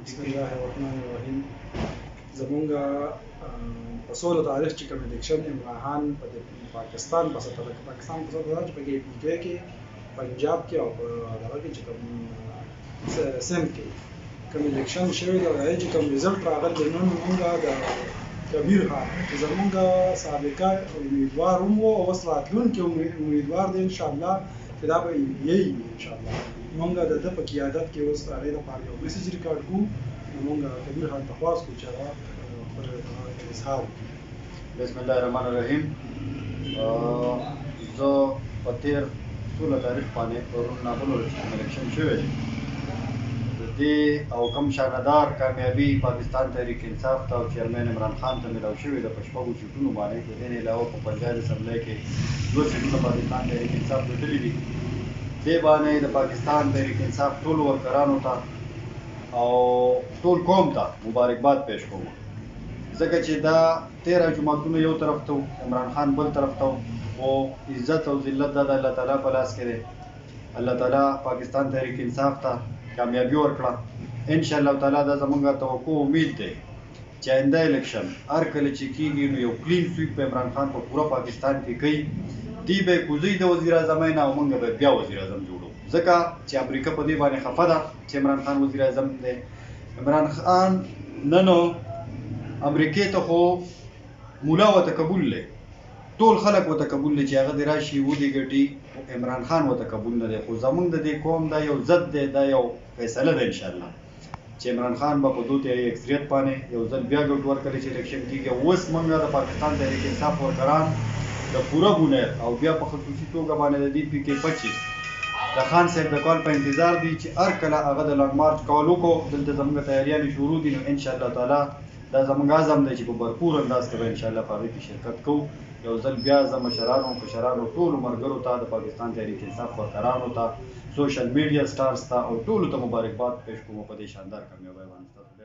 بسم الله الرحمن الرحیم. زمونږ په سولو تاریخ چې کوم الیکشن عمران خان په پاکستان په سطح کې پاکستان په سطح چې په کې کې پنجاب کې او په دغه کې چې کوم سم کې کوم الیکشن شوی دی او چې کوم ریزلټ راغلی نن موږ د کبیر خان چې زمونږ سابقه امیدوار هم و او اوس راتلونکي امیدوار دی ان شاء الله چې دا به یې ان شاء الله موږ د ده په قیادت کې اوس هغې دپاره یو میسج ریکارډ کړو نو موږ کبیر خان ته خواست کړو چې هغه خپل اظهار وکړي. بسم الله الرحمن الرحیم. زه په تېر 16 تاریخ باندې پرون نابلور چې الیکشن شوی دی د دې او کوم شاندار کامیابي پاکستان تحریک انصاف ته او چیرمین عمران خان ته میلاو شوې ده په شپږو سیټونو باندې. د دې نه علاوه په پنجاب اسمبلی کې 2 سیټونه پاکستان تحریک انصاف ګټلي دي. دې باندې د پاکستان تحریک انصاف ټولو ورکرانو ته او ټول قوم ته مبارکباد پیش کوم، ځکه چې دا 13 جماعتونه یو طرف ته عمران خان بل طرف ته او عزت او ذلت دا د الله تعالی په لاس کې دی. الله تعالی پاکستان تحریک انصاف ته کامیابي ورکړه. ان شاء الله تعالی دا زمونږ توقع امید دی چې آینده الیکشن هر کله چې کېږي نو یو کلین سویپ په عمران خان په پوره پاکستان کې کوي. دی به کوزي د وزیر اعظم نه او موږ به بیا وزیر اعظم جوړو، ځکه چې امریکا په دې باندې خفه ده چې عمران خان وزیر اعظم دی. عمران خان نن امریکې ته خو مولا ورته قبول دی، ټول خلک ورته قبول دی چې هغه دې راشي ودې ګټي، عمران خان ورته قبول نه دی. خو زمونږ د دې قوم دا یو ضد دی، دا یو فیصله ده انشاءالله چې عمران خان به په 2 تیايي اکثریت باندې یو ځل بیا ګټ ورکړي چې الیکشن کېږي. اوس موږ د پاکستان تحریک انصاف ورکران د پوره بنیاد او بیا په خصوصي توګه باندې د دې پی کې 25 د خان صاحب د کال په انتظار دي چې هر کله هغه د لانګ مارچ کولو کو دلته زموږ تیاریانې شروع دي. نو ان شاء الله تعالی دا زموږ عزم دی چې په بھرپور انداز کې به ان شاء الله په هغې کې شرکت کوو. یو ځل بیا زه مشرانو کشرانو ټولو ملګرو ته د پاکستان تحریک انصاف ورکرانو ته سوشل میډیا سټارز ته او ټولو ته مبارکباد پیش کوم په دې شاندار کامیابۍ باندې.